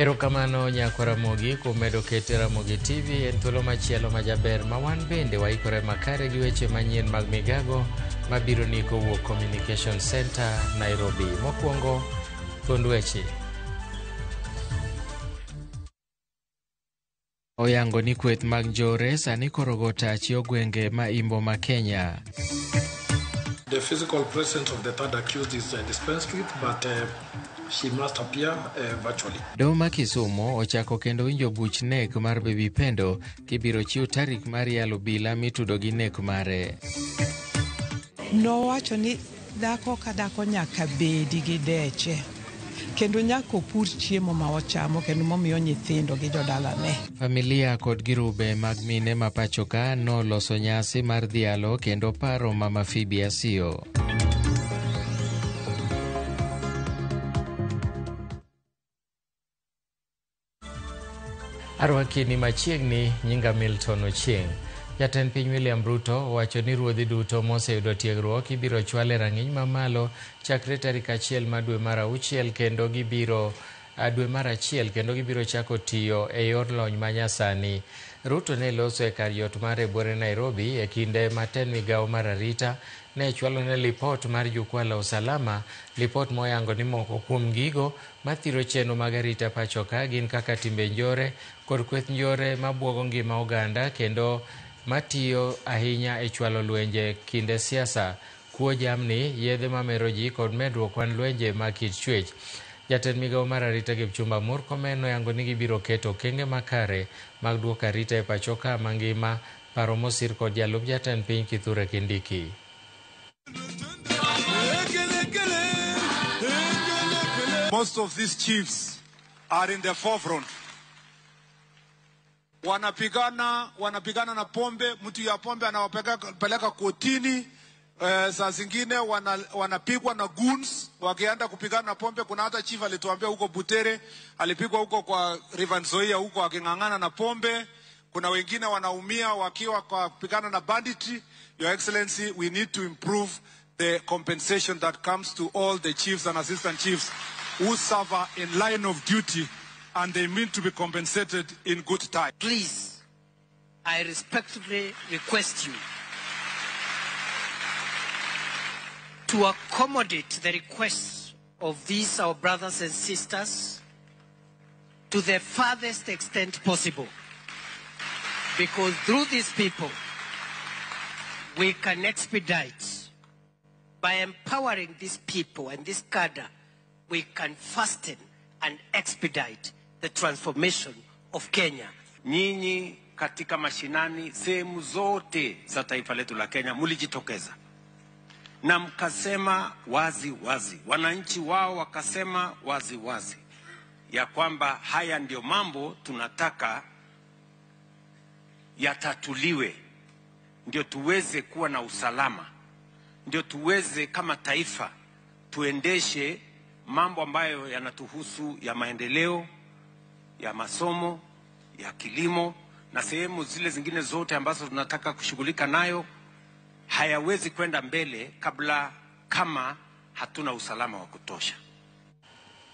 Erokamano nyakwa Ramogi kuom medo keto Ramogi TV en thuolo machielo majaber ma wan bende waikore makare gi weche manyien mag migago mabiro ni kowuok Communication Center Nairobi. Mokwongo thuond weche. Oyango ni kweth mag njore sani koro go tach yo gwenge ma imbo ma Kenya. The physical presence of the third accused is dispensed with, but she must appear virtually. Doho ma Kisumu ochako kendo winjo buch nek mar Baby Pendo kibiro chiw tarik mar yalo bila mitudo gi nek mare. Nowacho ni dhako ka dhako nyaka bedi gi deche kendo nyaka opur chiemo ma ochamo kendo momiyo nyithindo gi jodalane. Familia kod girube mag mine ma pachoka noloso nyasi mar dhialo kendo paro Mama Phoebe Asio. Arwakini machiegni nyinga Milton Ochieng. Jatend piny William Ruto wacho ni ruodhi duto moseyudo tiegruok ibiro chwale rang'iny mamalo chakre tarik 1 dwe mar 6 kendo gibiro dwe mar 1 kendo gibiro chako tiyo e yor lony manyasani. Ruto ne loso e kar yot mar Ebwore Nairobi e kinde maten migawo mar arita ne chwalo ne lipot mar jukwaa la usalama, lipot moyango ni moko kuom gigo mathiro chenro mag arita pachoka gin kaka timbe njore kod kweth njore mabwogo ngima oganda kendo matiyo ahinya e chwalo lwenje kinde siasa, kuo jamni, yedhe mamero ji kod medruok kwan lwenje mag kit chwech. Jatend migawo mar arita Kipchumba Murkomen oyango ni gibiro keto okenge makare mag duoko arita e pachoka mangima, paro mosir kod jalup jatend piny Kithure Kindiki. Most of these chiefs are in the forefront. Wanapigana na pombe, mtu ya pombe anawapeleka kotini. Saa zingine wanapigwa na goons wakienda kupigana na pombe. Kuna hata chief alituambia huko Butere alipigwa huko kwa River Nzoia huko akingangana na pombe. Kuna wengine wanaumia wakiwa kwa kupigana na banditry. Your Excellency, we need to improve the compensation that comes to all the chiefs and assistant chiefs who suffer in line of duty, and they mean to be compensated in good time. Please, I respectfully request you to accommodate the requests of these our brothers and sisters to the farthest extent possible, because through these people we can expedite. By empowering these people and this cadre, we can fasten and expedite the transformation of Kenya. Nyinyi katika mashinani sehemu zote za taifa letu la Kenya mulijitokeza na mkasema wazi wazi, wananchi wao wakasema wazi wazi ya kwamba haya ndio mambo tunataka yatatuliwe, ndio tuweze kuwa na usalama, ndio tuweze kama taifa tuendeshe mambo ambayo yanatuhusu ya maendeleo, ya masomo, ya kilimo na sehemu zile zingine zote ambazo tunataka kushughulika nayo. Hayawezi kwenda mbele kama hatuna usalama wa kutosha.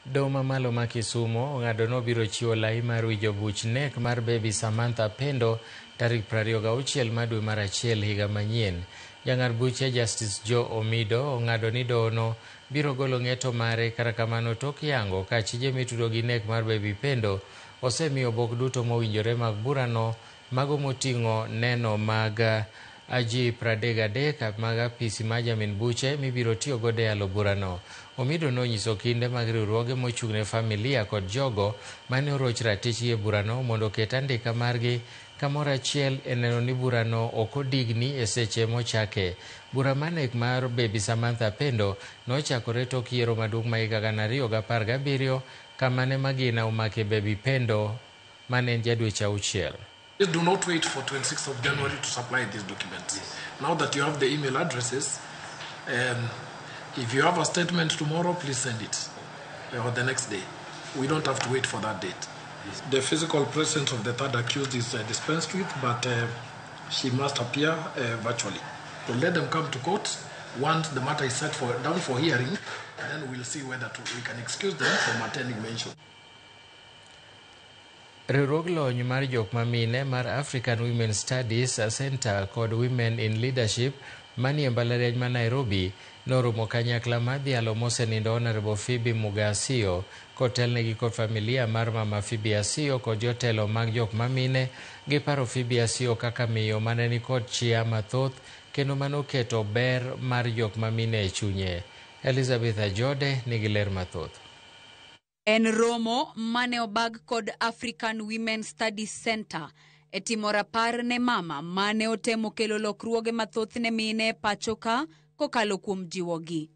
Doho mamalo ma Kisumu ong'ado nobiro chiwo lai mar winjo buch nek mar Baby Samantha Pendo tarik 26 dwe mar 1 higa manyien. Jang'ad buche Justice Joe Omido ong'ado ni dohono biro golo ng'eto mare, kata kamano tok yango ka chije mitudo gi nek mar Baby Pendo osemiyo obok duto mowinjore mag burano mago moting'o neno mag Aji 33 mag apisi ma Jamin buche mibiro tiyo godo e yalo burano. Omido nonyiso kinde mag riwruoge mochung'ne familia kod jogo mane oroch ratichgi e burano mondo oket andika margi kamoro achiel e neno ni burano ok odigni e seche mochake. Bura manek mar Baby Samantha Pendo nochakore tok yiero maduong' ma higa 2017 kamane magina omake Baby Pendo mane en jadweche 6. Please do not wait for 26th of January to supply these documents. Now that you have the email addresses, if you have a statement tomorrow, please send it, or the next day. We don't have to wait for that date. The physical presence of the third accused is dispensed with, but she must appear virtually. So let them come to court. Once the matter is set down for hearing, then we'll see whether we can excuse them from attending mention. Riwruog lony mar jok mamine mar African Women Studies Center kod Women in Leadership manie mbalariany ma Nairobi norumo kanyakla mar dhialo mosenindo Honorable Phoebe Mugasio kotelnegi kod familia mar mama Phoebe Asio kod jotelo mag jok mamine giparo Phoebe Asio kaka miyo mane ni kod chia mathoth kendo manoketo ber mar jok mamine e chunye. Elizabeth Ajode nigi ler mathoth. En romo mane obag kod African Women Studies Center e timo rapar ne mama mane otemo kelo lokruoge mathoth ne mine pachoka kokalo kuom jiwogi.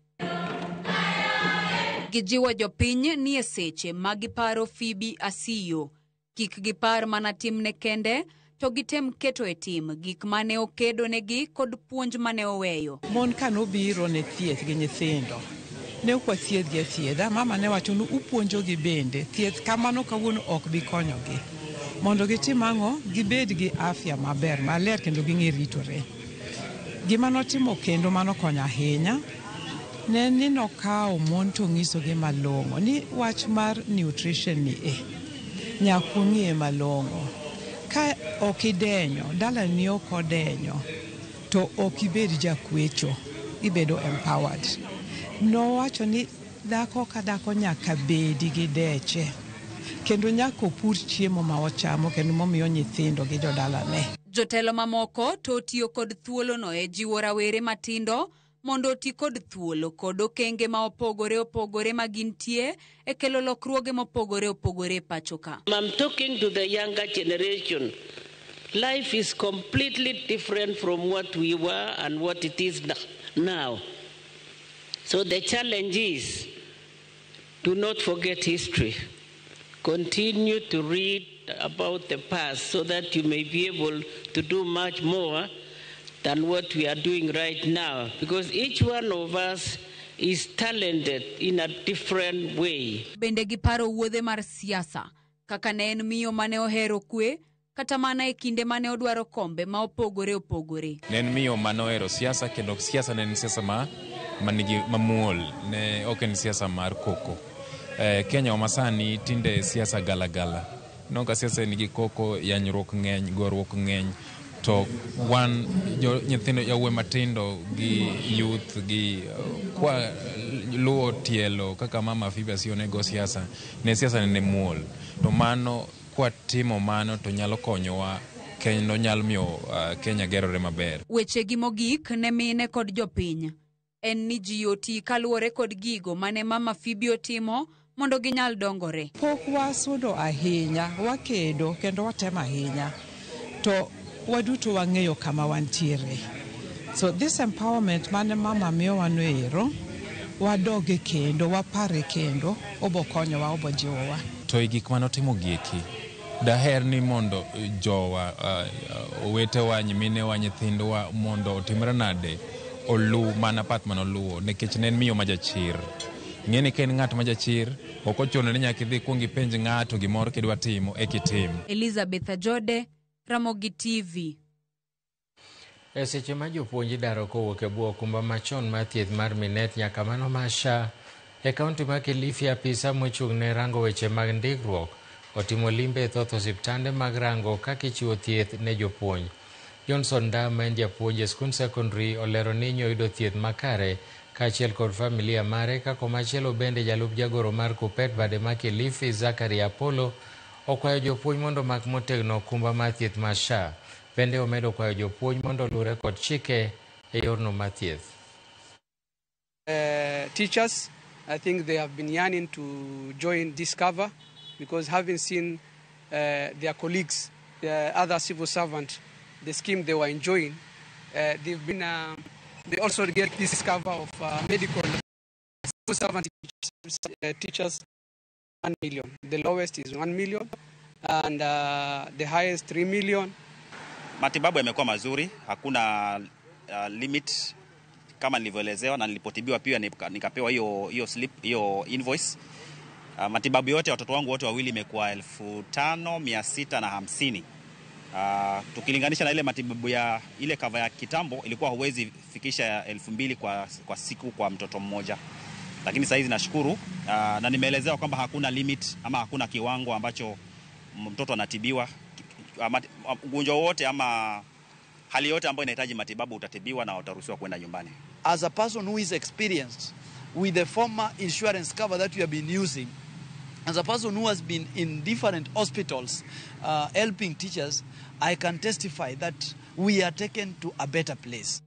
Gijiwo jopiny ni e seche magiparo Phoebe Asio kik gipar mana timne kende to gitem keto e tim gik mane okedo negi kod puonj mane oweyo. Mon kanobiro ne thieth gi nyithindo ne okwa thieth gi thiedha, mama ne wacho ni upuonjo gi bende thieth kamano kawuono ok bi konyogi mondo gitim ang'o, gibed gi afya maber maler kendo ging'e ritore. Gima notimo kendo mano konyo ahinya ne ni nokawo mon to ng'isogi malong'o ni wach mar nutrition ni nyaka ung'e malong'o. Ka ok idenyo, dala ni ok odenyo, to ok ibed jakwecho, ibedo empowered. Nowacho ni dhako ka dhako nyaka bedi gi deche kendo nyaka opur chiemo ma ochamo kendo momiyo nyithindo gi jodalane. Jotelo mamoko to tiyo kod thuolono e jiwo rawere matindo mondo oti kod thuolo kod okenge ma opogore magintie e kelo lokruoge opogore pachoka. I'm talking to the younger generation. Life is completely different from what we were and what it is now. So the challenge is, do not forget history. Continue to read about the past so that you may be able to do much more than what we are doing right now. Because each one of us is talented in a different way. Bende giparo wuodhe mar siasa, kaka ne en miyo mane ohero kwe, kata mana e kinde mane odwaro kombe ma opogore. Ne en miyo mane ohero siasa, kendo siasa ne en siasa manigi mamuol, ne ok en siasa mar koko. Kenya masani tinde siasa galagala. Noka siasa nigi koko, yanyruok ng'eny, goruok ng'eny. To wan nyithindo yawuoyi matindo gi youth gi kwa luwo tielo kaka mama Phoebe Asio nego siasa, ne siasa ne muol. To mano kwa timo mano to nyalo konyowa kendo nyalo miyo Kenya gerore maber. Weche gi mogik ne mine kod jopiny en ni ji oti kaluwore kod gigo mane mama Phoebe otimo mondo ginyal dongore. Pok wasudo ahinya, wakedo kendo watemo ahinya, to waduto wang'eyo kama wantiere. So this empowerment mane mama miyo wanoero, wadoge kendo, wapare kendo, obo konyowa, obo jiwowa. To gik manotimo gieki, daher ni mondo jowa, owetewa, nyiminewa, nyithindowa mondo otimre nade olu mana pat manoluwo, nekech ne en miyo majachir. Ng'eni ken ng'at majachir, ok ochuno ni nyaka idhi kuongi penj ng'ato gimoro kidwa timo ekitim. Elizabeth Ajode, Ramogi TV. E seche ma jopuonj daro kowuok e bwo okumba machon mar thieth mar Minet nyaka mano mar SHA, e kaunti ma Kilifi apisa mochung' ne rango weche mag ndikruok otimo limbe e thoth osiptande mag rango kaka ichiwo thieth ne jopuonj. Johnson Ndama en japuonj e skund secondary olero ni nyoyudo thieth makare kaachiel kod familia mare, ka komachielo bende jalup jagoro mar Kupet bade ma Kilifi Zachary Apollo okwayo jopuonj mondo mak motegno okumba mar thieth mar SHA. Bende omedo kwayo jopuonj mondo lure kod chike e yorno mar thieth. Teachers, I think they have been yearning to join Discover because having seen their colleagues, the other civil servants, the scheme they were enjoying, they've been. They also get this Discover of medical civil servant teachers 1 million. The lowest is 1 million and the highest 3 million. Matibabu yamekuwa mazuri, hakuna limit kama nilivyoelezewa, na nilipotibiwa pia nikapewa hiyo slip, hiyo invoice. Matibabu yote watoto wangu wote wawili imekuwa 5,650. Tukilinganisha na ile matibabu ya ile kava ya kitambo ilikuwa huwezi fikisha 2,000 kwa siku kwa mtoto mmoja. Lakini sasa hizi nashukuru na nimeelezewa kwamba hakuna limit ama hakuna kiwango ambacho mtoto anatibiwa ugonjwa wote ama hali yote ambayo inahitaji matibabu utatibiwa na utaruhusiwa kwenda nyumbani. As a person who is experienced with the former insurance cover that you have been using, as a person who has been in different hospitals helping teachers, I can testify that we are taken to a better place.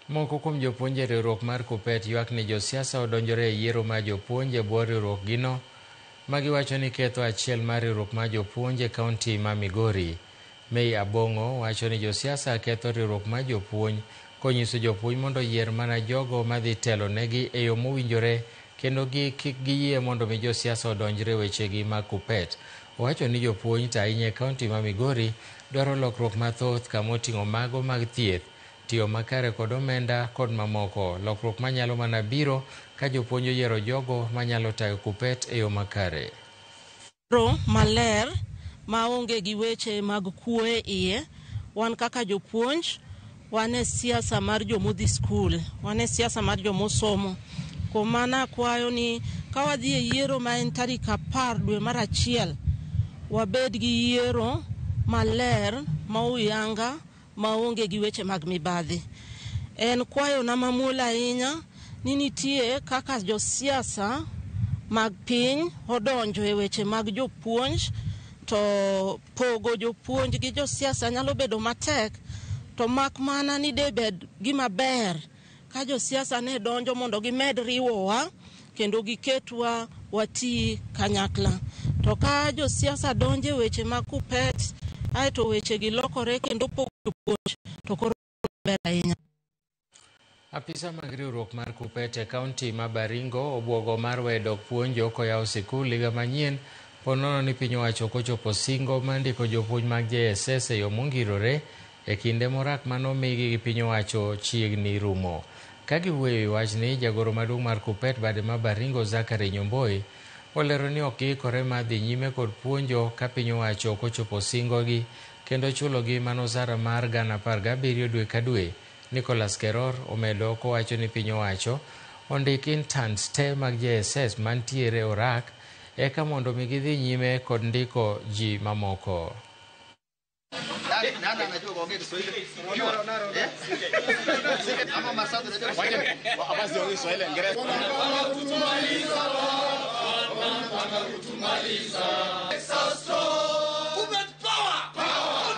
Moko kuom jopuonje riwruok mar KUPPET ywak ni josiasa odonjore e yiero mar jopuonje bwo riwruok gino magiwacho ni ketho achiel mar riwruok mar jopuonje kaunti ma Migori. May Abongo wacho ni josiasa ketho riwruok mar jopuonj konyiso jopuonj mondo yier mana jogo madhi telo negi e yo mowinjore kendo kik giyie mondo mi josiasa odonjre wechegi mag KUPPET. Wacho ni jopuonj ta ahinya e kaunti ma Migori dwaro lokruok mathoth kama oting'o mago mag thieth, tiyo makare kod omenda kod mamoko, lokruok manyalo mana biro ka jopuonj oyiero jogo manyalo tayo KUPPET e yo makare. Maler maonge gi weche mag kuo iye, wan kaka jopuonj, wan e siasa mar jomodhi skul, wan e siasa mar jomosomo. Kuom mano akwayo ni ka wadhi e yiero ma en tarik 10 dwe mar achiel, wabed gi yiero maler ma uyanga maonge gi weche mag mibadhi. En kwayo na mamuol ahinya ni nitie kaka josiasa mag piny odonjo e weche mag jopuonj, to pogo jopuonj gi josiasa nyalo bedo matek, to mak mana ni debed gima ber ka josiasa ne donjo mondo gimed riwowa kendo giketwa wati kanyakla. To ka josiasa donjo e weche mag KUPPET aito weche gi lokore kendo pogo jopuonj, to koro ber ahinya. Apisa mag riwruok mar KUPPET e kaunti ma Baringo obwogo mar wedo puonjo koyawo sikul higa manyien ponono ni piny owacho kochopo singo mandiko jopuonj mag JSS e yo mongirore e kinde morak manomigi gi piny owacho chiegni rumo. Ka giwuoyo e wachni, jagoro maduong' mar KUPPET bade ma Baringo Zachary Nyomboi olero ni ok giikore mar dhi nyime kod puonjo ka piny owacho kochopo singogi kendo chulogi manosara mar $17,000 dwe ka dwe. Nicholas Keror omedo kowacho ni piny owacho ondik interns te mag JSS mantiere orak eka mondo mi gidhi nyime kod ndiko ji mamoko.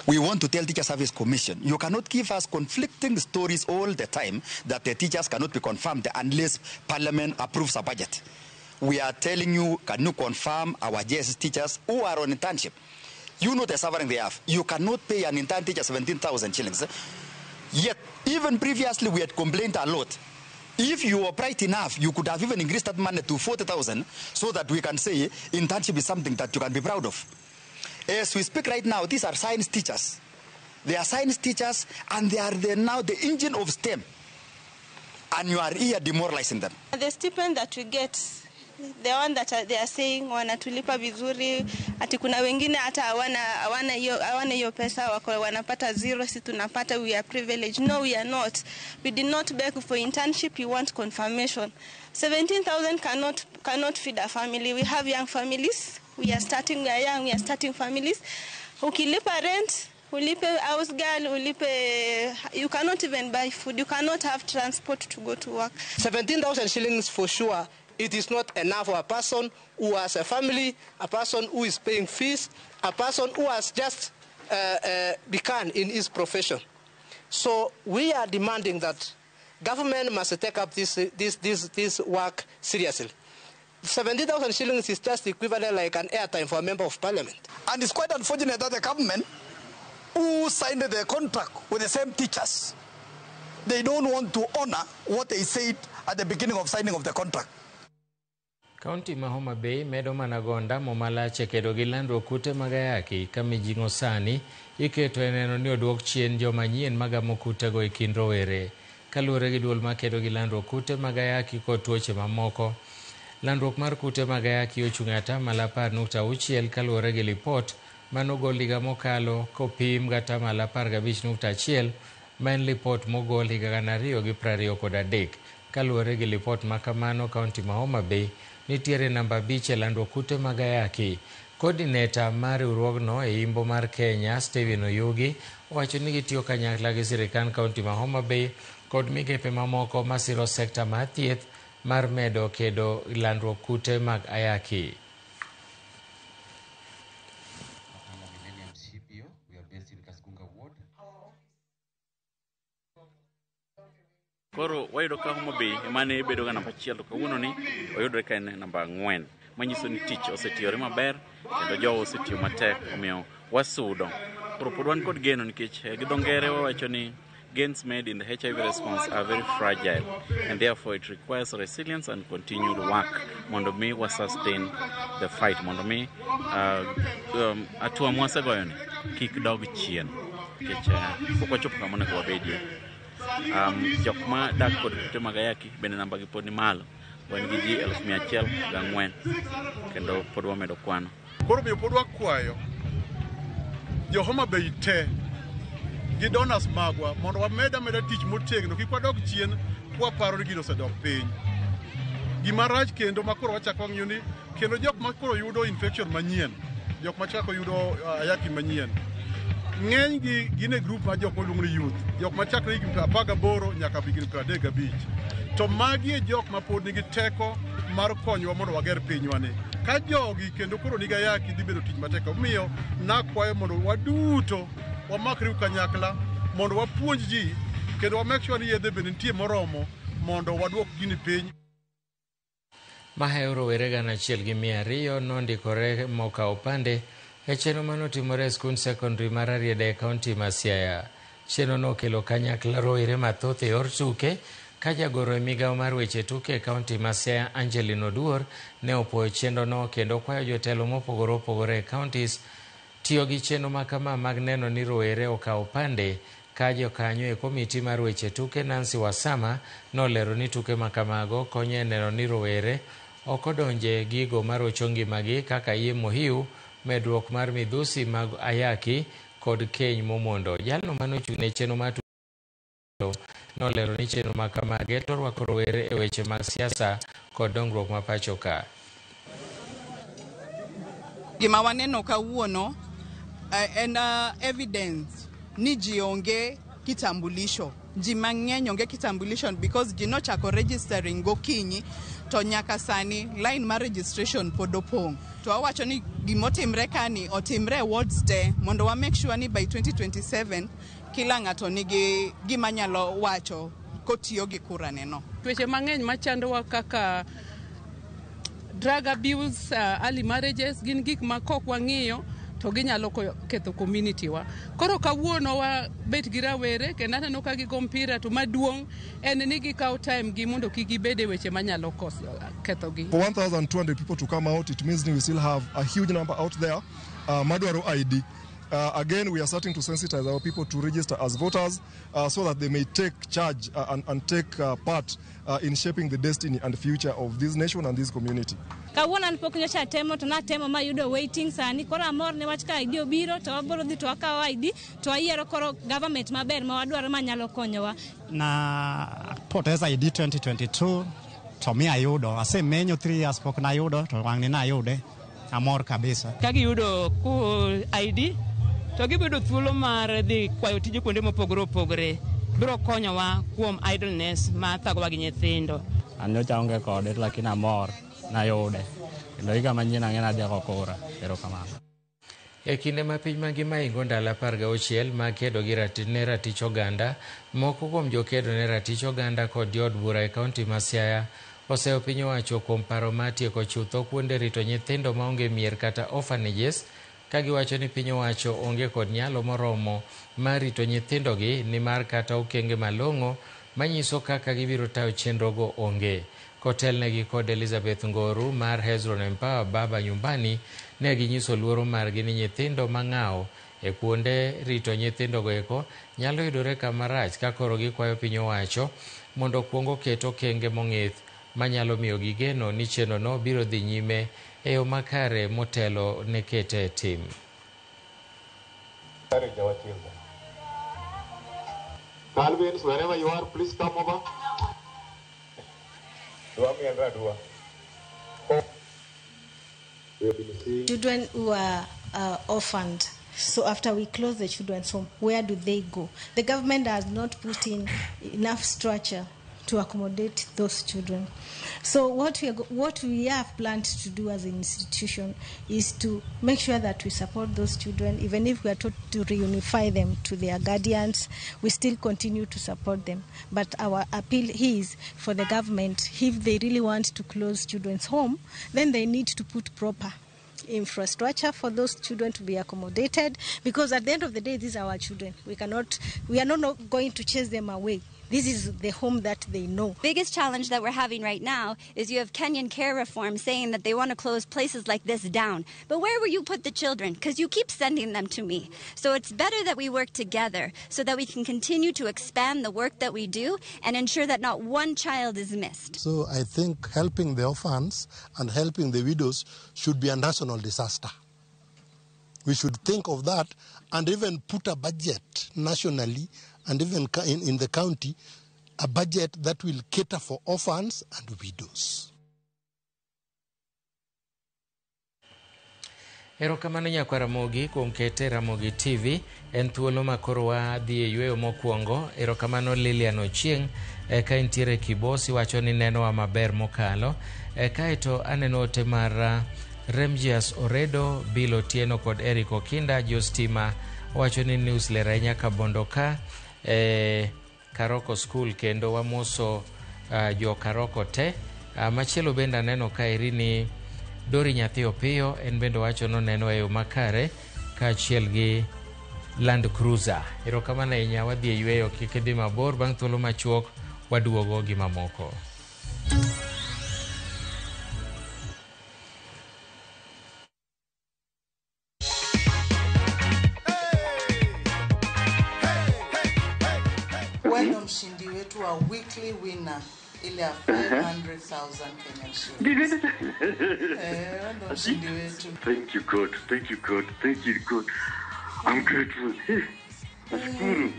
We want to tell Teacher Service Commission, you cannot give us conflicting stories all the time that the teachers cannot be confirmed unless Parliament approves a budget. We are telling you, can you confirm our JSS teachers who are on internship? You know the suffering they have. You cannot pay an intern teacher 17,000 shillings. Yet, even previously, we had complained a lot. If you were bright enough, you could have even increased that money to 40,000 so that we can say internship is something that you can be proud of. As we speak right now, these are science teachers. They are science teachers and they are now the engine of STEM. And you are here demoralizing them. The stipend that we get, the one that they are saying wanatulipa vizuri, ati kuna wengine hata hawana hiyo pesa, wako wanapata zero, si tunapata, we are privileged. No, we are not. We did not beg for internship, we want confirmation. 17,000 cannot feed a family. We have young families. We are young, we are starting families. Ukilipa rent, ulipe house girl, you cannot even buy food, you cannot have transport to go to work. 17,000 shillings for sure. It is not enough for a person who has a family, a person who is paying fees, a person who has just begun in his profession. So we are demanding that government must take up this work seriously. 70,000 shillings is just equivalent like an airtime for a member of parliament. And it's quite unfortunate that the government who signed the contract with the same teachers, they don't want to honor what they said at the beginning of signing of the contract. Kaunti ma Homa Bay medo managonda momalache kedo gi landruok kute mag ayaki ka mijing'o sani iketo e neno ni oduok chien joma nyien magamo kutego e kind rowere. Kaluwore gi duol makedo gi landruok kute mag ayaki kod tuoche mamoko, landruok mar kute mag ayaki ochung' ata malo 10.6 kaluwore gi lipot manogol higa mokalo kopim gata malo 15.1 ma en lipot mogol higa 2023. Kaluwore gi lipot makamano, kaunti ma Homa Bay nitiere namba 5 e landruok kute mag ayaki Coordinator mar riwruogno e Imbo mar Kenya, Stephen Oyugi, owacho ni gitiyo kanyakla gi sirikal kaunti ma Homa Bay kod migepe mamoko masiro sekta mar thieth mar medo kedo landruok kute mag ayaki. Koro wayudo ka Homa Bay emane bedo ga namba 1 to kawuono ni oyudre ka en namba 4, manyiso ni tich osetiyore maber kendo jowo osetiyo matek, omiyo wasudo. Koro pod wan kod geno nikech gi dho ngere wawacho ni gains made in the HIV response are very fragile, and therefore it requires resilience and continued work mondo mi wa sustain the fight, mondo mi atua mwasegoyoni kik dog chien nikech pok wachopo kama onego wabedie. Jok ma dak kod kute mag ayaki bende namba gi pod ni malo, wan gi ji 104 kendo pod wamedo kwano. Koro miyo pod wakwayo jo Homa Bay te gi donors magwa mondo wameda tich motegno, kik wadog chien kwaparo ni gino osedok piny. Gima rach kendo makoro wachako ng'iyo ni kendo jok makoro yudo infection manyien, jok machako yudo ayaki manyien, ng'eny gi gine group ma jok moluongo ni youth, jok machakre higni 18 nyaka higni 35. To magi e jok ma pod nigi teko mar konyowa mondo wager pinywa ni. Ka jogi kendo koro nigi ayaki dhi bedo tich matek, omiyo nakwayo mondo waduto wamakre kanyakla mondo wapuonj ji kendo wa make sure ni yedhe bende nitie moromo mondo waduok gini piny. Maheo rowere 1,200 nondikore mokawo pande e chenro manotimore e skund secondary mar Arieda e kaunti ma Siaya. Chenro no kelo kanyakla rowere mathoth e yor tuke, ka jagoro e migawo mar weche tuke e kaunti ma Siaya Angeline Oduor ne opoyo chenro no kendo kwayo jotelo mopogore opogore e counties tiyo gi chenro makama mag neno ni rowere okawo pande. Ka jokanyo e komiti mar weche tuke Nancy Wasama nolero ni tuke makamago konyo e neno ni rowere ok odonje gigo marocho ngimagi kaka yie mohiu, medruok mar midhusi mag ayaki kod keny momondo. Jalno manochung' ne chenro mar nolero ni chenro makamage to rwako rowere e weche mag siasa kod dongruok ma pacho ka. Gima waneno kawuono en evidence ni ji onge kitambulisho. Ji mang'eny onge kitambulisho because ji nochako registering gokinyi to nyaka sani line mar registration pod opong'. To wawacho ni gimotimre kani otimre wards te mondo wa make sure ni by 2027 kila ng'ato nigi gima nyalo wacho kotiyo gi kura neno. Weche mang'eny machandowa kaka drug abuse, early marriages gin gik ma kok wang'iyo to ginyalo ketho community wa. Koro kawuono wa bet gi rawere kendo aneno ka gigo mpira to maduong' en ni gikawo time gi mondo kik gibede weche manyalo ketho gi. For 1,200 people to come out, it means we still have a huge number out there. Madwaro ID. Again, we are starting to sensitize our people to register as voters so that they may take charge and take part in shaping the destiny and future of this nation and this community. Kawuono an pok nyocha temo to natemo mayudo waiting sani koro amor ne wach ka ID obiro to wabiro dhi to wakawo ID to wayiero koro government maber ma wadwaro manyalo konyowa. Na poteza ID 2022 to mi ayudo asemenyo 3 years pok nayudo to wang' ni nayude amor kabisa. Ka giyudo ku ID to gibedo thuolo mar dhi kwayo tije kuonde mopogore opogore, biro konyowa kuom idleness ma thagowa gi nyithindo. An nyocha onge kode lakini amor nayude kendo higa manyien ang'e nadhi ako kura. Erokamano. E kinde ma piny mangima ingo ndalo 16 mag kedo gi ratich oganda, moko kuom jokedo ne ratich oganda kod jod bura e kaunti ma Siaya oseo piny owacho kuom paro mar tieko chutho kuonde rito nyithindo maonge mier kata orphanages, ka giwacho ni piny owacho onge kod nyalo moromo mar rito nyithindogi nimar kata okenge malong'o manyiso kaka gibiro tayo chenrogo onge. Kotelnegi kod Elizabeth Ngoru mar Hezron Empower Baba Nyumbani ne ginyiso luoro margi ni nyithindo mang'aw e kuonde rito nyithindogo eko nyalo yudore kama rach, ka koro gikwayo piny owacho mondo kuongo ket okenge mong'ith manyalo miyo gigeno ni chenrono biro dhi nyime e yo makare motelo ne kete tim. Calvins, wherever you are, please come over. Dua mi andra dua. We have been seeing children who are orphaned. So after we close the children's home, where do they go? The government has not put in enough structure to accommodate those children. So what we have planned to do as an institution is to make sure that we support those children. Even if we are told to reunify them to their guardians, we still continue to support them. But our appeal is for the government, if they really want to close children's home, then they need to put proper infrastructure for those children to be accommodated, because at the end of the day, these are our children. We are not going to chase them away. This is the home that they know. Biggest challenge that we're having right now is you have Kenyan Care Reform saying that they want to close places like this down. But where will you put the children? Because you keep sending them to me. So it's better that we work together so that we can continue to expand the work that we do and ensure that not one child is missed. So I think helping the orphans and helping the widows should be a national disaster. We should think of that and even put a budget nationally and even in the county, a budget that will cater for orphans and widows. Erokamano nyakwa Ramogi kuom kete Ramogi TV en thuolo makoro wa dhi e yweyo mokwongo. Erokamano Lilian Ochieng ka intiere Kibosi wacho ni neno wa maber mokalo. Kaeto aneno ote mar Remgias Oredo, Bill Otieno kod Eric Okinda. Jostima wacho ni newsletter nyaka Bondo ka Karoko School kendo wamoso jo Karoko te. Machielo bende aneno ka Irini Dori Nyathi Opiyo en bende wacho no neno e yo makare kaachiel gi Land Cruiser. Erokamano ahinya, wadhi e yweyo, kik idhi mabor, bang' thuolo machuok waduogo gi mamoko. Wendo mshindi wetu wa weekly winner ile ya 500,000 Kenyan shillings. Wendo mshindi wetu. Thank you God, thank you God, thank you God. I'm grateful. Nashukuru.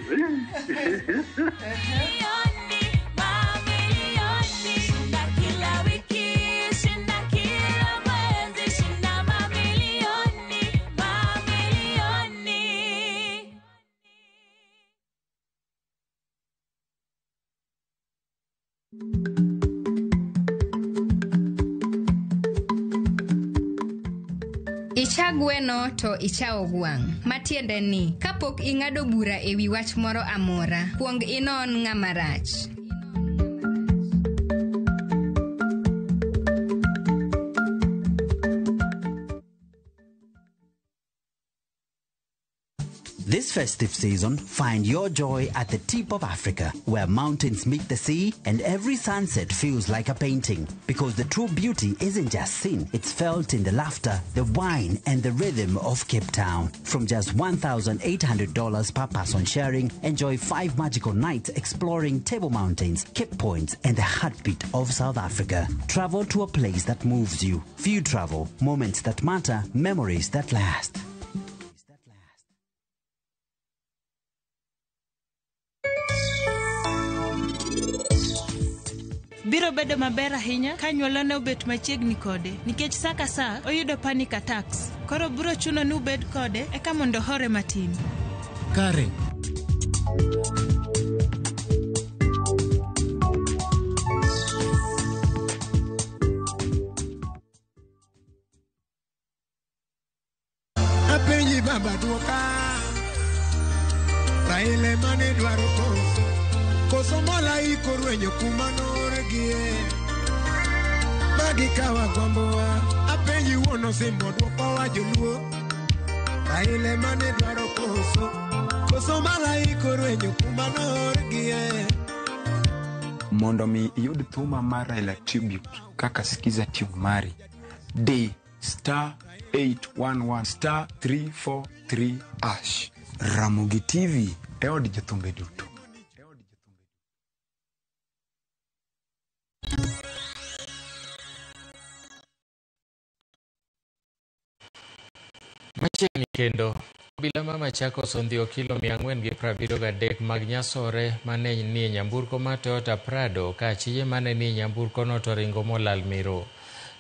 Icha gweno to ichao gwang'. Matiende ni, kapok ing'ado bura ewi wach moro amora, kuong inon ng'ama rach. This festive season, find your joy at the tip of Africa, where mountains meet the sea and every sunset feels like a painting. Because the true beauty isn't just seen, it's felt in the laughter, the wine, and the rhythm of Cape Town. From just $1,800 per person sharing, enjoy 5 magical nights exploring Table Mountains, Cape Points, and the heartbeat of South Africa. Travel to a place that moves you. Few travel, moments that matter, memories that last. Biro bedo maber ahinya ka nyuolane obet machiegni kode, nikech saa ka saa oyudo panic attacks. Koro biro chuno ni ubed kode eka mondo hore matin. Kare. Apenyi baba duoka, Raila mane dwaro koso. Kosomola ikorwenyo kumanorgie Magi kawa gombowa Apenyi wono simbo duoko wa joluo Raila mane dwaro koso Kosomola ikorwenyo kumanorgie. Mondo mi iyud thuma mar Raila Tribute kaka Sikiza Tube mari D *811 *343#. Ramogi TV e od jothumbe duto. Machiegni kendo, obila ma Machakos ondhiyo kilo 473 mag nyasore mane ni nyamburko ma Toyota Prado ka achije mane ni nyamburko no to ringo molal miro.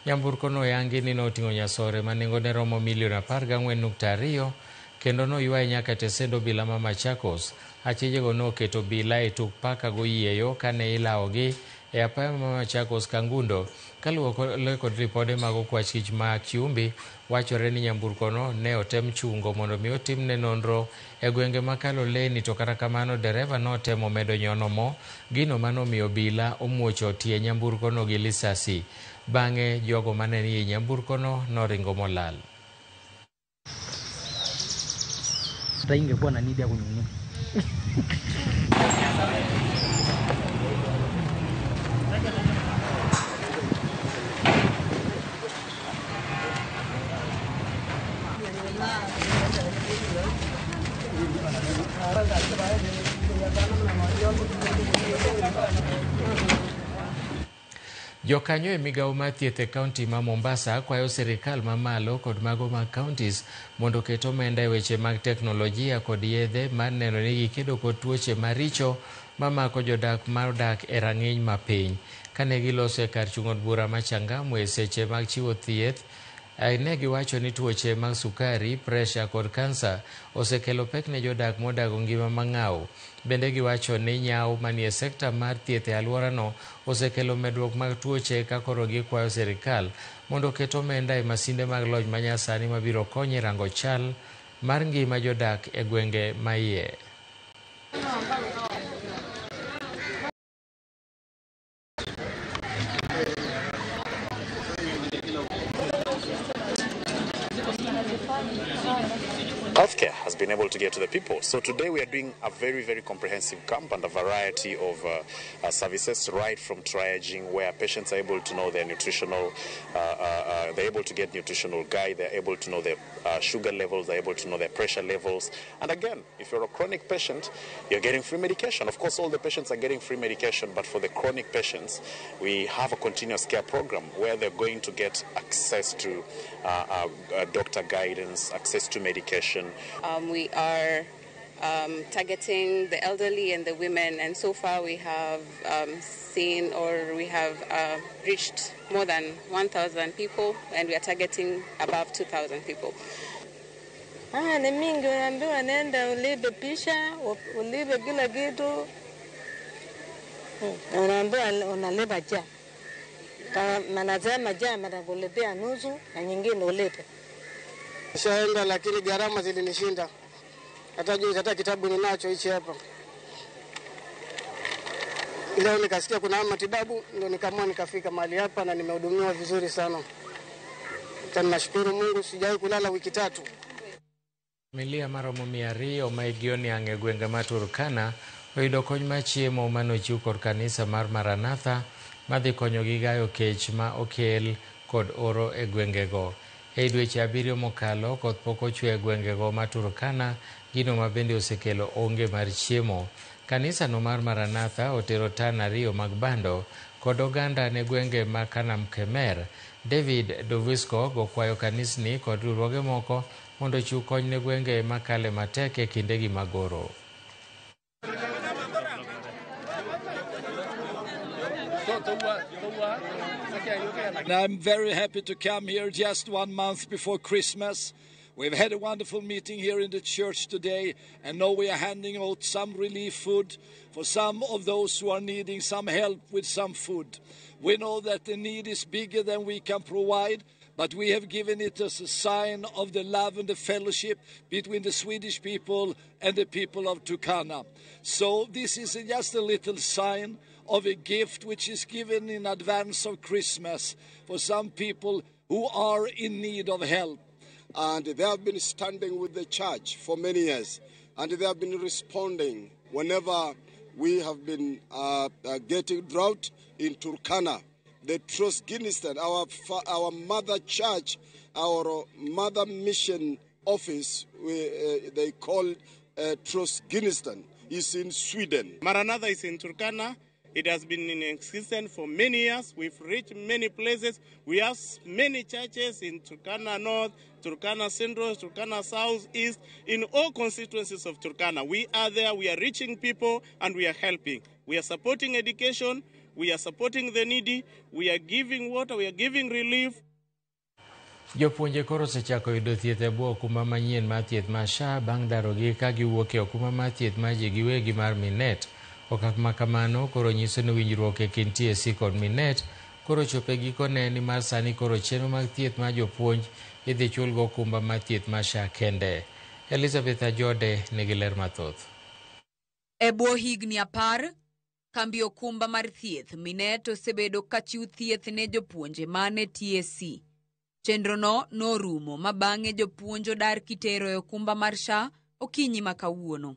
Nyamburko no yangi ni noting'o nyasore manengone romo milion 14.2 kendo noywaye nyaka tesendo obila ma Machakos. Achijego noketo obila e tuk paka goyieyo kane ilawogi e apaya ma Machakos Kangundo. Kaluwore kod ripode mag okwach kich ma Kiumbi, wachore ni nyamburko no ne otem chungo mondo mi otimne nonro e gwenge makalo Leni, to kata kamano dereva notemo medo nyono mo, gino manomiyo obila omuocho tie nyamburko no gi lisasi. Bang'e jogo mane ni e nyamburko no noringo molal. Ingekuwa na nidi ya kununua. Jokanyo e migawo mar thieth e kaunti ma Mombasa kwayo sirikal mamalo kod mago mag counties mondo ket omenda e weche mag teknolojia kod yedhe mar neno ni gikedo kod tuoche maricho mamako jodak modak e rang'iny mapiny. Kane giloso e kar chung' od bura ma Changamwe e seche mag chiwo thieth, ne giwacho ni tuoche mag sukari, presha kod kansa osekelo pek ne jodak modago ngima mang'aw. Bende giwacho ni nyaw manie sekta mar thieth e alworano osekelo medruok mag tuoche, ka koro gikwayo sirikal mondo oket omenda e masinde mag lony manyasani mabiro konyo e rango chal mar ngima jodak e gwenge ma iye. Healthcare has been able to get to the people. So today we are doing a very, very comprehensive camp and a variety of services, right from triaging, where patients are able to know their nutritional, they're able to get nutritional guide, they're able to know their sugar levels, they're able to know their pressure levels. And again, if you're a chronic patient, you're getting free medication. Of course, all the patients are getting free medication, but for the chronic patients, we have a continuous care program where they're going to get access to doctor guidance, access to medication. We are targeting the elderly and the women, and so far we have seen, or we have reached more than 1,000 people, and we are targeting above 2,000 people. Ni mingi, unaambiwa nenda ulipe pisha, ulipe kila kitu. Unaambiwa unalipa ja. Kama nasema ja matakulipia nusu na nyingine ulipe. Nishaenda lakini gharama zilinishinda. Hata kitabu ninacho hichi hapa. Leo nikasikia kuna matibabu, ndio nikaamua nikafika mahali hapa na nimehudumiwa vizuri sana. Nashukuru Mungu, sijawahi kulala wiki 3. Familia maromo 200 maigioni ang'e gwenge ma Turkana oyudo kony mar chiemo manochiw kod kanisa mar Maranatha madhi konyogi gayo kech ma okel kod oro e gwengego. E dweche 7 mokalo, koth pok ochwe e gwengego ma Turkana, gino ma bende osekelo onge mar chiemo. Kanisa no mar Maranatha otero tan 2 mag bando kod oganda ne gwenge ma Kanam Kemer. David Dovisco gokwayo kanisni kod riwruoge moko mondo chiw kony ne gwenge makale matek e kindegi magoro. And I'm very happy to come here just 1 month before Christmas. We've had a wonderful meeting here in the church today, and now we are handing out some relief food for some of those who are needing some help with some food. We know that the need is bigger than we can provide, but we have given it as a sign of the love and the fellowship between the Swedish people and the people of Turkana. So this is just a little sign of a gift which is given in advance of Christmas for some people who are in need of help. And they have been standing with the church for many years, and they have been responding whenever we have been getting drought in Turkana. The Trosginistan, our mother church, our mother mission office, they call Trosginistan, is in Sweden. Maranatha is in Turkana. It has been in existence for many years. We've reached many places. We have many churches in Turkana North, Turkana Central, Turkana South, East, in all constituencies of Turkana. We are there, we are reaching people, and we are helping. We are supporting education. we are supporting the needy, we are giving water, we are giving relief. Jopuonje koro osechako yudo thieth e bwo okumba manyien mar thieth mar SHA bang' darogi ka giwuok e okumba mar thieth mar ji giwegi mar Minet. Okak ma kamano koro nyiso ni winjruok e kind TSC kod Minet koro chope gikone ni mar sani koro chenro mag thieth mar jopuonj idhi chulgo okumba mar thieth mar SHA kende. Elizabeth Ajode nigi ler mathoth. E bwo higni 10, kambi okumba mar thieth Minet osebedo kachiw thieth ne jopuonje mane TSC. Chenrono norumo ma bang'e jopuonjo dar kitero e okumba mar SHA okinyi ma kawuono.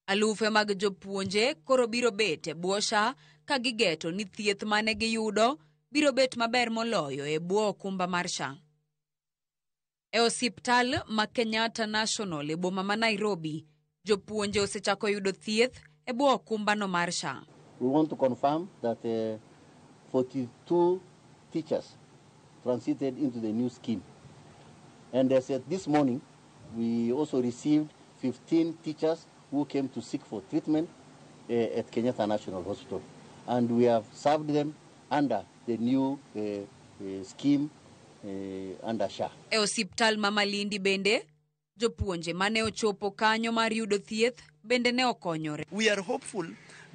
Alufe mag jopuonje koro biro bet e bwo SHA ka gigeto ni thieth mane giyudo biro bet maber moloyo e bwo okumba mar SHA. E osiptal ma Kenyatta National e boma ma Nairobi, jopuonje osechako yudo thieth e bwo okumba no mar SHA. We want to confirm that 42 teachers transited into the new scheme. And as at this morning, we also received 15 teachers who came to seek for treatment at Kenyatta National Hospital. And we have served them under the new scheme under SHA. E osiptal ma Malindi bende, jopuonje mane ochopo kanyo mar yudo thieth bende ne okonyore. We are hopeful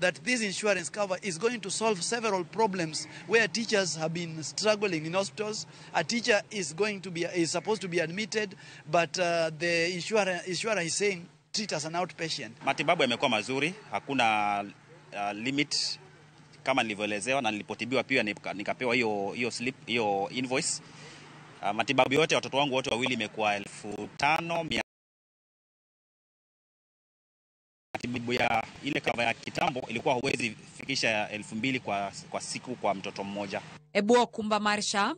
that this insurance cover is going to solve several problems where teachers have been struggling in hospitals. A teacher is supposed to be admitted, but the insurer is saying treat as an outpatient. Matibabu yamekuwa mazuri, hakuna limit kama nilivyoelezewa na nilipotibiwa pia nikapewa hiyo slip, hiyo invoice. Matibabu yote watoto wangu wote wawili imekuwa 5,000. Matibabu ya ile kava ya kitambo ilikuwa huwezi fikisha 2,000 kwa siku kwa mtoto mmoja. E bwo okumba mar SHA,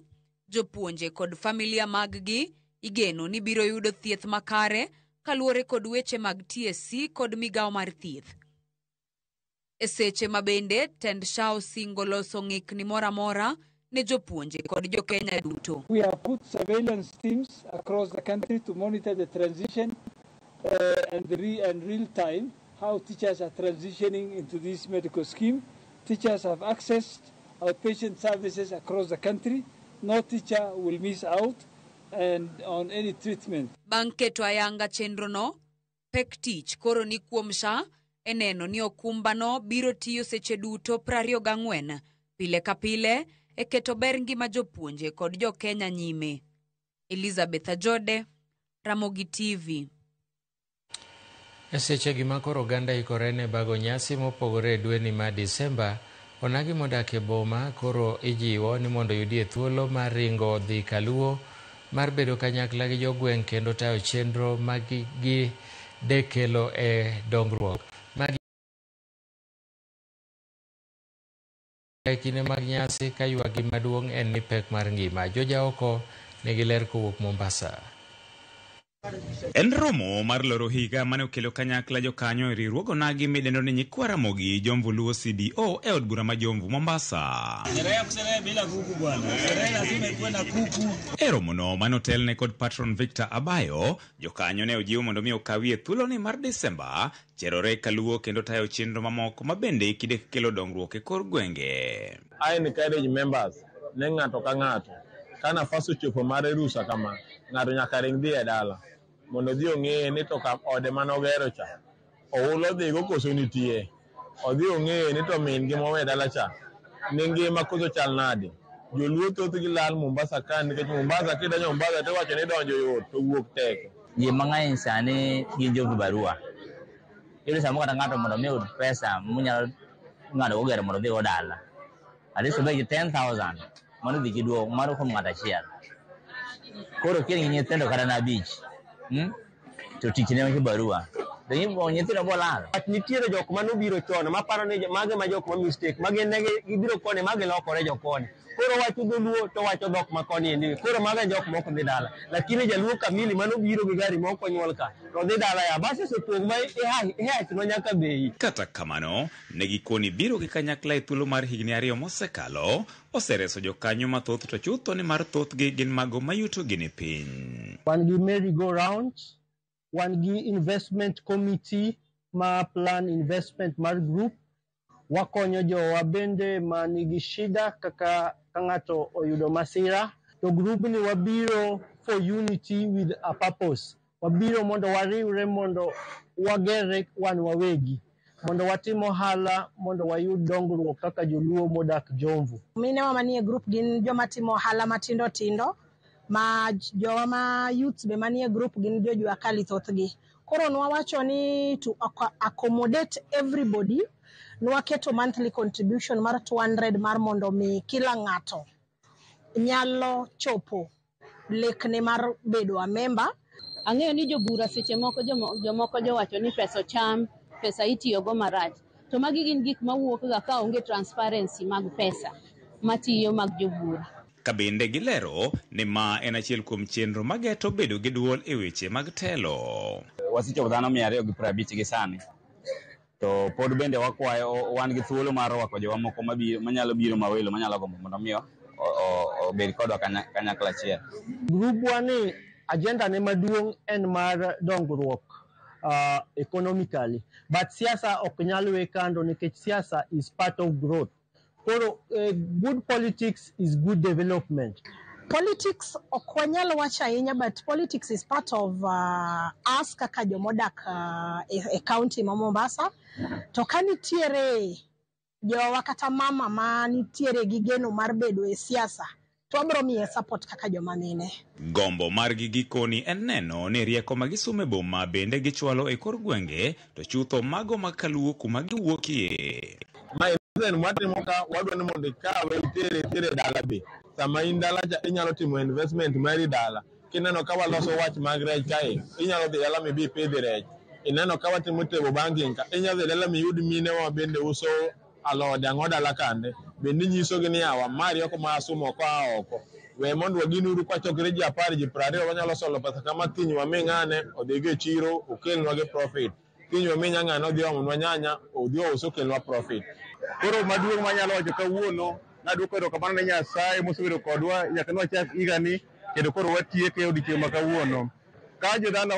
jopuonje kod familia mag-gi igeno ni biro yudo thieth makare kaluwore kod weche mag TSC kod migawo mar thieth. E seche mabende tend SHA osingo loso ng'ikni mora mora ne jopuonje kod jo-Kenya duto. We have put surveillance teams across the country to monitor the transition and real time how teachers are transitioning into this medical scheme. Teachers have accessed outpatient services across the country. No teacher will miss out and on any treatment. Banketo ayanga chenrono, pek tich koro ni kuom SHA eneno ni okumbano biro tiyo seche duto 24 pile ka pile e keto ber ngima jopuonje kod jo-Kenya nyime. Elizabeth Ajode, Ramogi TV. E seche gima koro oganda ikore ne bago nyasi mopogore e dwe ni ma Disemba, onagi modak e boma koro ijiwo ni mondo yudie thuolo mar ringo dhi Kaluo mar bedo kanyakla gi jogweng' kendo tayo chenro gi dekelo e dongruok. E kinde mag nyasi ka ywagi maduong' en ni pek mar ngima. Joja oko nigi ler kowuok Mombasa. En romo mar loro higa mane okelo kanyakla jokanyo e riwruogo nagi midendo ni Nyikwa Ramogi Jomvu Luo CDO e od bura ma Jomvu Mombasa. E romono mane otelne kod patron Victor Abayo, jokanyo ne ojiwo mondo mi okawie thuolo ni mar Desemba cherore Kaluo kendo tayo chenro mamoko mabende kidek kelo dongruok e kor gwenge. I encourage members ne ng'ato ka ng'ato kana faso chopo mare rusa kama ng'ato nyaka ring dhi e dala mondo dhi ong'e ni to ka ode manogero cha oulo dhi go koso nitie, odhi ong'e ni to min gi mowe dala cha ni ngima koso chal nade. Joluo thoth gi lal Mombasa ka nikech Mombasa kidonjo Mombasa to wacho ni donjo yot to wuok tek. Ji mang'eny sani gin jo barua. Iyudo samo kata ng'ato mondo mi oyud pesa munyalo ng'ado ogero mondo dhi go dala. Aliso be 10,000 mondo dhi kiduogo mar kuom ng'ato achiel. Koro kien nyithindo kata na beach. To tich ne ke barua. Denyo nyithindo bolal. Nitiere jok manobiro chon maparo ni mage ma jok ma mistake mage ne gibiro kone mage lokore jok kone. Koro wacho dholuo to wacho dhok makoni ndi. Koro mage jok moko dhi dala. Lakini jaluo kamili manobiro gi gari moko nyuol ka. To dhi dala ya basi sepong mai no nyaka bei. Kata kamano, negikoni biro gi kanyakla e thuolo mar higni 2 mosekalo, osereso jokanyo mathoth to chutho ni mar thoth gi gin mago mayuto gini piny. Wan gi merry go round, wan gi investment committee ma plan investment mar group, wakonyo jowa bende manigi shida kaka ng'ato oyudo masira. To grupni wabiro for unity with a purpose. Wabiro mondo wariwre mondo wagere wan wawegi. Mondo watim ohala mondo wayud dongruok kaka joluo modak Jomvu. Mine wa manie group gin joma timo ohala matindo tindo, ma joma ma youth be manie group gin jojua kali thothgi. Koro nwawacho ni to accommodate everybody, nwaketo monthly contribution mar 200 mar mondo mi kila ng'ato nyalo chopo lekne mar bedo a member. Ang'eyo ni jobura seche moko jomoko jowacho ni pesa cham, pesa itiyogo marach. To magi gin gik mawuok ga ka onge transparency mag pesa matiyo mag jobura. Kabinde gilero ni ma en achiel kuom chenro mageto bedo gi duol e weche mag telo. Wasicho dhano 250 gi sani. To pod bende wakwayo wan gi thuolo mar rwako jowa moko manyalo biro mawelo manyalo gombo mondo miyo obed kodwa kanyakla achiel. Group wani agenda ne maduong' en mar dongruok economically, but siasa ok nyal we kando nikech siasa is part of growth. Koro good politics is good development. Politics ok wanyal wacho ahinya, but politics is part of us kaka jomodak e county ma Mombasa. To kanitiere jowa kata mama ma nitiere gi geno mar bedo e siasa, to abro miye support kaka joma mine. Gombo margi gikoni en neno ni rieko magisume boma bende gichwalo e kor gwenge to chutho mago makaluo kuma giwuokie. Then watimo ka wadwa ni mondo ikawe tere dala be. Sama in dala cha inyalo timo investment mari dala. Kineno ka waloso wach mag rech kae, inyalo dhi dala mibi pidhi rech. Ineno ka watimo table banking ka, inyalo dhi dala miyud mine wa bende uso alode ang'o dala kande. Bende nyiso gi ni awa mari oko masumo ka oko. We mondo waginuru kwa chokre ji 10 ji 20 wanyalo solo pesa kama kiny wa ming'ane odhige chiro okelnwa gi profit. Kiny wa ming'ane odhi omunwa nyanya odhi uso kelnwa profit. Koro maduong' manyalo wacho kawuono, naduoko erokamano ne Nyasaye mosebedo kodwa nyaka nwachak higani kendo koro watieke e odiechieng' ma kawuono. Ka jodala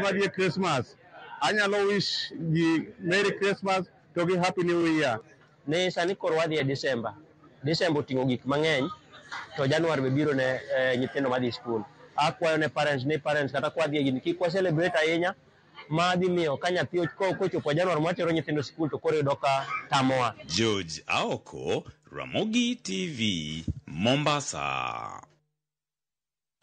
madhi e Christmas, anyalo wish ji Merry Christmas to gi Happy New Year. Ne sani koro wadhi e December. December oting'o gik mang'eny, to January be biro ne nyithindo madhi skul. Akwayo ne parents kata kwadhi e gini kik wa celebrate ahinya, madhi miyo ka nyathi kochopo January mwatero nyithindo skul to koro yudo ka tamoa. George Aoko, Ramogi TV, Mombasa.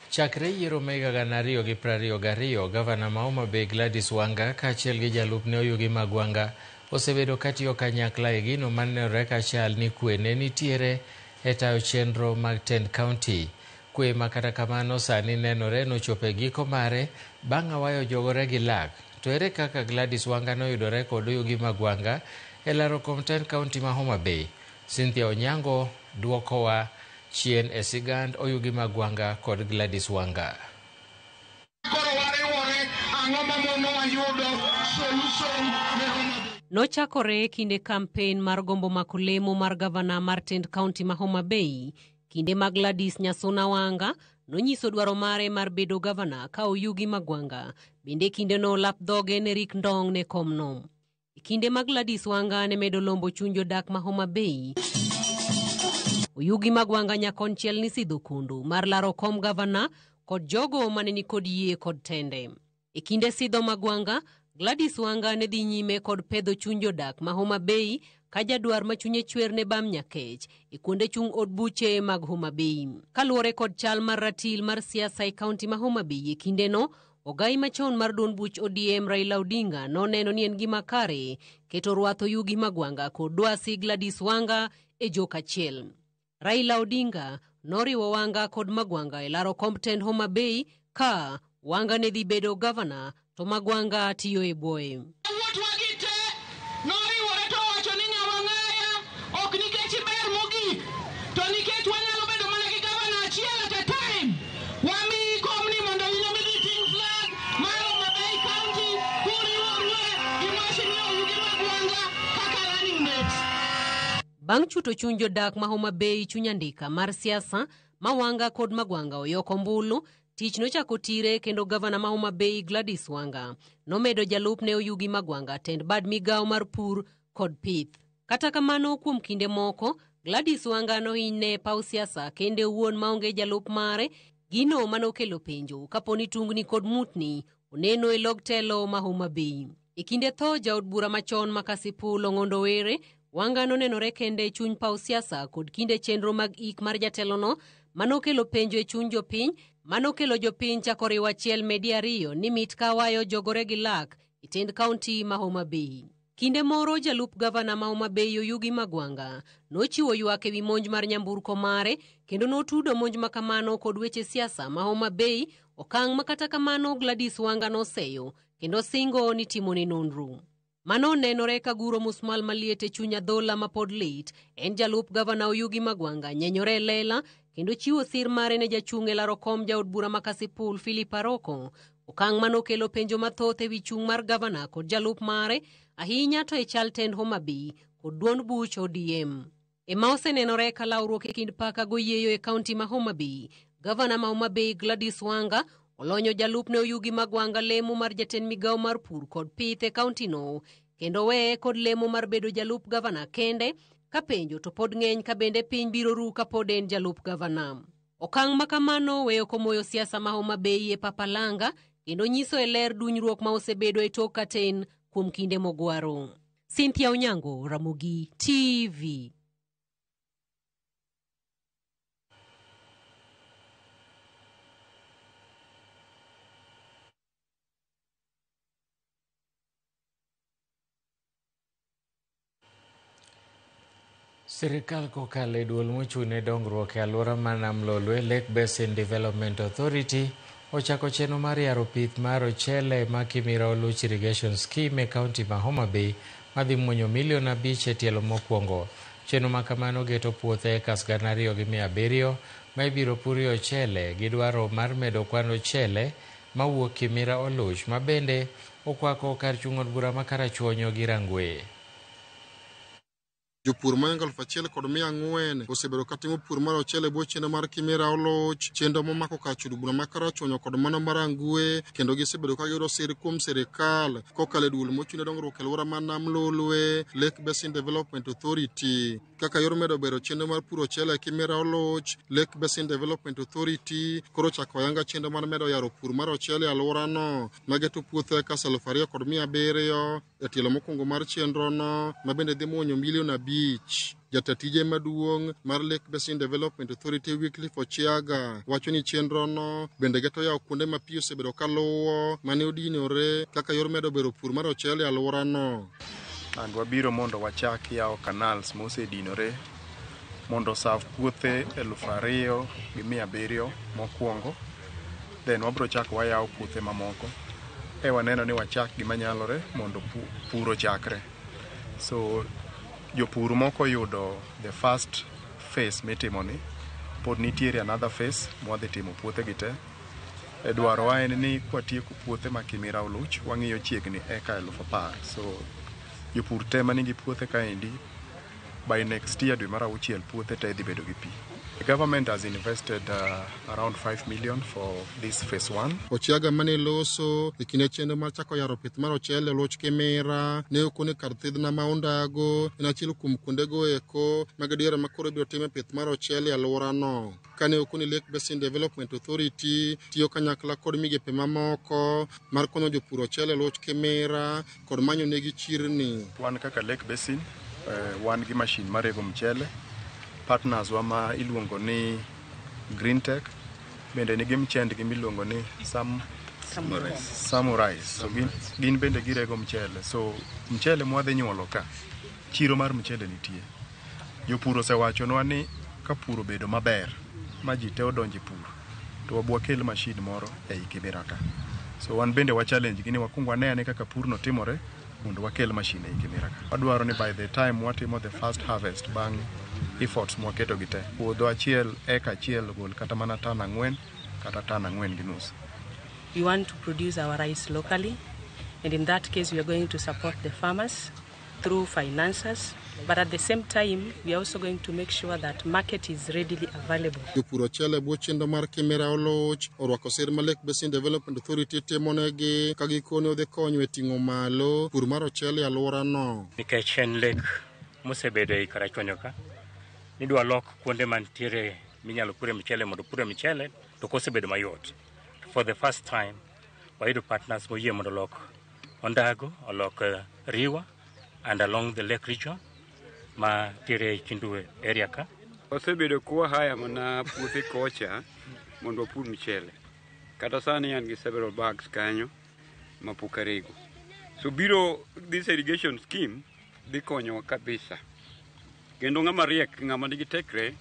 Chakre yiero ma higa 2022, gavana ma Homa Bay Gladys Wanga kaachiel gi jalupne Oyugi Magwanga osebedo katiyo kanyakla e gino manenore kachal ni kwe ne nitiere e tayo chenro mag Tend County. Kwe ma kata kamano sani nenore nochope giko mare bang' awayo jogore gi lak. To ere kaka Gladys Wanga noyudore kod Oyugi Magwanga e laro kuom Tend County ma Homa Bay? Cynthia Onyango duokowa chien e sigand Oyugi Magwanga kod Gladys Wanga. Nochakore kinde kampen mar gombo makolemo mar gavana mar Tend County ma Homa Bay, kinde mag Gladys Nyasona Wanga nonyiso dwaro mare mar bedo gavana ka Oyugi Magwanga bende kinde no lap dhoge ne rik ndong ne komno. Kinde mag Gladys Wanga ne medo lombo chunjo dak ma Homa Bay, Oyugi Magwanga nyakonchiel ni sidho kundu mar laro kom gavana kod jogo mane ni kod yie kod tende. E kinde sidho Magwanga, Gladys Wanga ne dhi nyime kod pedho chunjo dak ma Homa Bay ka jadwar machunye chwer ne bam nyakech e kuonde chung od buche mag Homa Bay. Kaluwore kod chal mar ratil mar siasa e kaunti ma Homa Bay e kinde no, ogai machon mar duond buch ODM Raila Odinga noneno ni en gima kare keto rwath Oyugi Magwanga kod dwasi Gladys Wanga e jok achiel. Raila Odinga noriwo Wanga kod Magwanga e laro komb Tend Homa Bay ka Wanga ne dhi bedo gavana to Magwanga tiyo e bwoye. Bang' chuto chuny jodak ma Homa Bay chuny andika mar siasa ma Wanga kod Magwanga oyoko mbulu, tich nochako tire kendo gavana ma Homa Bay Gladys Wanga nomedo jalupne Oyugi Magwanga tend bad migao mar pur kod pith. Kata kamano kuom kinde moko, Gladys Wanga nohinyne paw siasa kende wuon maonge jalup mare, gino manokelo penjo kaponi tungni kod mutni oneno e log telo ma Homa Bay. E kinde tho jaod bura machon Makasipul Ong'ondo Were, Wanga nonenore kende chuny paw siasa kod kinde chenro mag ik mar jatelono manokelo penjo e chuny jopiny, manokelo jopiny chako riwo achiel medi ariyo ni mit kawayo jogore gi lak e tend kaunti ma Homa Bay. Kinde moro jalup gavana ma Homa Bay Oyugi Magwanga nochiwo ywak ewi monj mar nyamburko mare kendo notudo monj makamano kod weche siasa ma Homa Bay, okang' makata kamano Gladys Wanga noseyo kendo singo ni timone nonro. Mano nenore ka guro musmal maliet e chuny adhola ma pod lit, en jalup gavana Oyugi Magwanga nyenyore lela kendo chiwo sir mare ne jachung' e laro kom jaod bura Makasipul Philip Aroko, okang' manokelo penjo mathoth ewi chung' mar gavana kod jalup mare, ahinya to e chal tend Homa Bay kod duond buch ODM. Ema osenenore ka lawruok e kind paka goyieyo e kaunti ma Homa Bay, gavana ma Homa Bay Gladys Wanga olonyo jalup ne Oyugi Magwanga lemo mar jatend migawo mar pur kod pith e kaunti no, kendo weye kod lemo mar bedo jalup gavana kende, ka penjo to pod ng'eny ka bende piny biro ru ka pod en jalup gavana. Okang' makamano weyo komoyo siasa ma Homa Bay e papalanga, kendo nyiso e ler dunyruok ma osebedo e tok katen kuom kinde mogwaro. Cynthia Onyango, Ramogi TV. Sirikal kokalo e duol mochung'ne dongruok e alwora ma Nam Lolwe, Lake Basin Development Authority ochako chenro mar yaro pith mar ochele ma Kimira Oluch Irrigation Scheme e kaunti ma Homa Bay madhi muonyo milion 5 e tielo mokwongo. Chenro ma kamano geto puothe ekas 2,700 ma ibiro purie ochele gi dwaro mar medo kwan ochele mawuok Kimira Oluch, ma bende okwako kar chung' od bura ma Karachuonyo gi Rangwe. Jopur ma 1,400 osebedo katimo pur mar ochele bwo chenro mar Kimira Oluch, chenro momako kar chud bura ma Karachuonyo kod mano mar Rangwe, kendo gisebedo ka giyudo sir kuom sirikal kokalo e duol mochung'ne dongruok e alwora ma Nam Lolwe, Lake Basin Development Authority. Kaka yor medo bero chenro mar pur ochele e Kimira Oluch, Lake Basin Development Authority koro chako yanga chenro mar medo yaro pur mar ochele e alworano mageto puothe ekas 2,700 e tielo mokwongo mar chenrono, ma bende dhi muonyo milion 5. Jatatije maduong' mar Lake Basin Development Authority Wycliffe Ochiaga wacho ni chenrono bende geto yawo kuonde ma pi osebedo kaluwo mane odinore kaka yor medo bero pur mar ochele e alworano. And wabiro mondo wachak yawo canals mosedinore mondo serve puothe 2,700 mokwongo, then wabiro chak wayawo puothe mamoko waneno ni wachak gima nyalore mondo puro chakre. So jopur moko yudo the first phase mitimoni, pod nitiere another phase mwadhi timo puothe gite. Dwarowa en ni kwatieko puothe ma Kimira Oluch wang'iyo chiegni eka 10,000. So jopur te manigi puothe kaendi by next year dwe mar 6 puothe te dhi bedo gi pi. The government has invested around 5 million for this phase 1. Ochiaga mane loso e kinde chenro mar chako yaro pith mar ochele Oluch Kimira ne okone kar thidhna ma Ondago en achiel kuom kuondego eko mag diere ma koro biro time pith mar ochele e alworano. Kane okone Lake Basin Development Authority tiyo kanyakla kod migepe mamoko mar konyo jopur ochele Oluch Kimira kod manyo negi chirni. Wan kaka Lake Basin wan gi machine marego mchele. Partners wa ma iluongo ni Green Tech bende nigi mchendgi miluongo ni Samurai. So gin bende girego mchele. So mchele mwadhi nyuolo ka, chiro mar mchele nitie. Jopur osewachonwa ni ka pur obedo maber ma ji te odonje pur, to wabwa kel machine moro ei Kimira ka. So wan bende wa challenge gini wakuong wanene kaka pur no timore mondo wakel machine ei Kimira ka. Wadwaro ni by the time watimo the first harvest bang' efforts mwaketo gite, puodho achiel eka achiel gol kata mana tan 4 kata tan 4.5. We want to produce our rice locally, and in that case we are going to support the farmers through finances, but at the same time we are also going to make sure that market is readily available. Jopur ochele bwo chenro mar Kimira Oluch orwako sir ma Lake Basin Development Authority timonegi ka gikone odhi konyo e ting'o malo pur mar ochele e alworano. Nikech en lek mosebedo e Karachuonyo ka nidwa lok kuonde mantiere minyalo pure mchele mondo pure mchele to kosebedo mayot. For the first time wayudo partners moyie mondo lok Ondago, olok Riwa and along the lake region ma tiere Kindu area ka. Osebedo kuwa haya mana puothe kocha mondo pur mchele. Kata sani an gi several bags kanyo mapukarego. So biro this irrigation scheme dhi konyo kabisa. Kendo ng'ama riek, ng'ama nigi tekre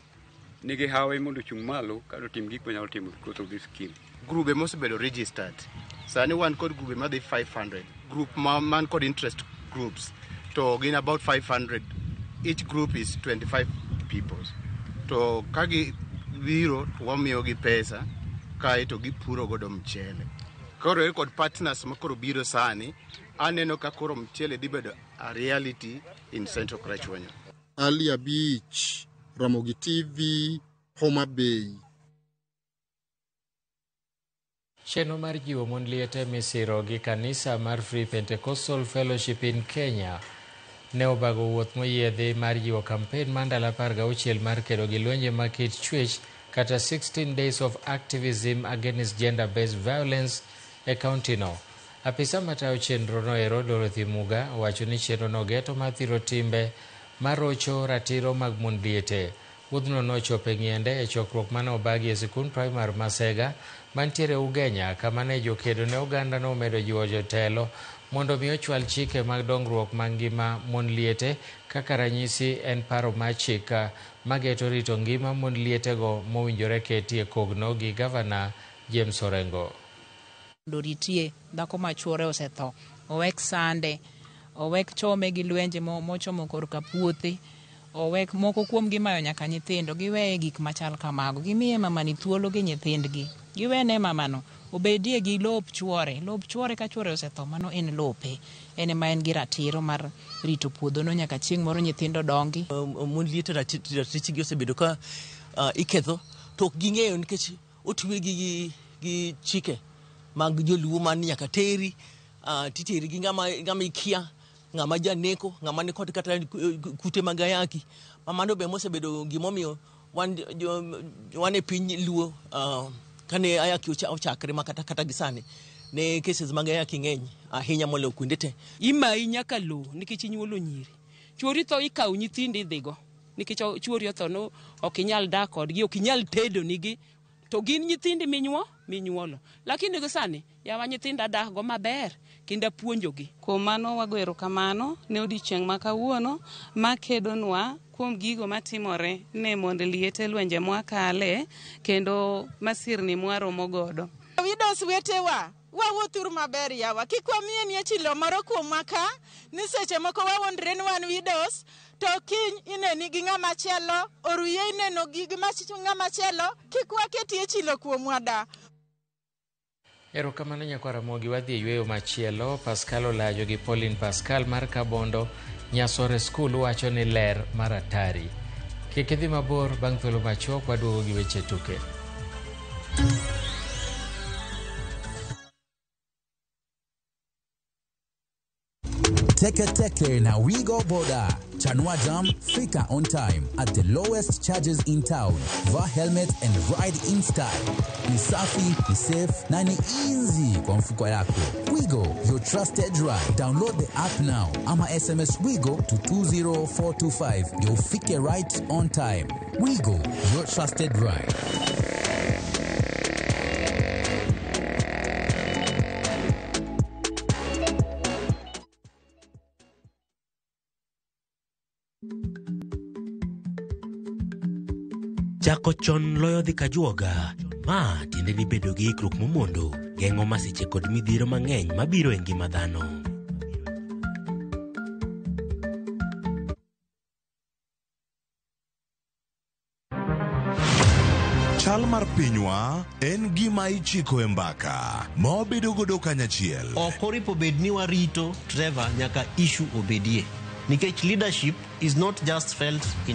nigi hawe mondo chung malo kado tim gik manyalo timo because of this scheme. Grube mosebedo registered. Sani wan kod grube madhi 500. Group man kod interest groups. To gin about 500. Each group is 25 people. To kagi biro wamiyo gi pesa kae to gipuro godo mchele. Koro kod partners makoro biro sani aneno ka koro mchele dhi bedo a reality in Central Karachuonyo. Alia Beach, Ramogi TV, Homa Bay. Chenro mar jiwo mon liete misiro gi kanisa mar Free Pentecostal Fellowship in Kenya ne obago wuoth moyiedhi mar jiwo kampen mar ndalo 16 mar kedo gi lwenje mag kit chwech kata 16 days of activism against gender-based violence e kaunti no. Apisa matayo chenro no ero Dorothy Muga wacho ni chenro no geto mathiro timbe marocho ratiro mag mon liete. Wuodhno nochopo e Ng'iende e chokruok mane obagi e sikund primar Masega mantiere Ugenya kama ne jokedo ne oganda no medo jiwo jotelo mondo mi ochwal chike mag dongruok mag ngima mon liete kaka ranyisi en paro mar chik mageto rito ngima mon lietego mowinjore ketie kogno gi gavana James Orengo. Doritie dhako machuore osetho, owek sande, owek chome gi lwenje mochomo korka puothe, owek moko kuom gimayo nyaka nyithindo, giweye gik machal kamago, gimiye mamani thuolo gi nyithindgi, giwene mamano obedie gi lop chuore ka chuore osetho mano en lope, en ema en gi ratiro mar rito puodho no nyaka chieng' moro nyithindo dongi. Mon liete ratichgi osebedo ka iketho to ging'eyo nikech otwe gi chike mag joluo man nyaka teri titeri gi ng'ama ikia, ng'ama janeko, ng'ama ni kod kata kute mag ayaki. Mamano be mosebedo gimomiyo wan e piny luo kane ayaki ochakre makata gisani ne cases mag ayaki ng'eny ahinya moloyo kuonde te. Imayi nyaka lo nikech inyuolo nyiri. Chuori tho ikaw nyithindi idhigo nikech chuori otho no ok inyal dak kodgi, ok inyal tedo nigi to gin nyithindi minyuolo. Lakini gisani yawa nyithinda dak go maber kinda puonjogi. Kuom mano wago erokamano ne odiochieng' ma kawuono makedonwa kuom gigo matimore ne mond liete lwenje mwakale kendo masirni mwaromo godo. Widos wetewa wawuothuru maber yawa, kik wamiye ni chilo moro kuomwa ka ni seche moko wawondre ni wan widos to kiny ineni gi ng'ama chielo, oruye ineno gi ng'ama chielo, kik waketie chilo kuomwa da. Erokamano nyakwara Mogi, wadhi e yweyo machielo. Pascal Olajo gi Pauline Pascal mar Kabondo Nyasore School wacho ni ler mar atari. Kik idhi mabor, bang' thuolo machuok waduogo gi weche tuke. Teke na Wigo Boda. Chanua Jam, fika on time at the lowest charges in town. Wear helmet and ride in style. Ni safi, ni safe, na ni easy kwa mfuko yako. Wigo, your trusted ride. Download the app now. Ama SMS Wigo to 20425. You'll fike right on time. Wigo, your trusted ride. Chako chon loyo dhi kajuoga. Ma tiende ni bedo gi ikruok momondo, geng'o masiche kod midhiero mang'eny mabiro e ngima dhano. Chal mar pinywa en gima ichiko e mbaka ma wabedo godo kanyachiel. Ok oripo bed ni warito Trevor nyaka issue obedie. Nikech leadership is not just felt in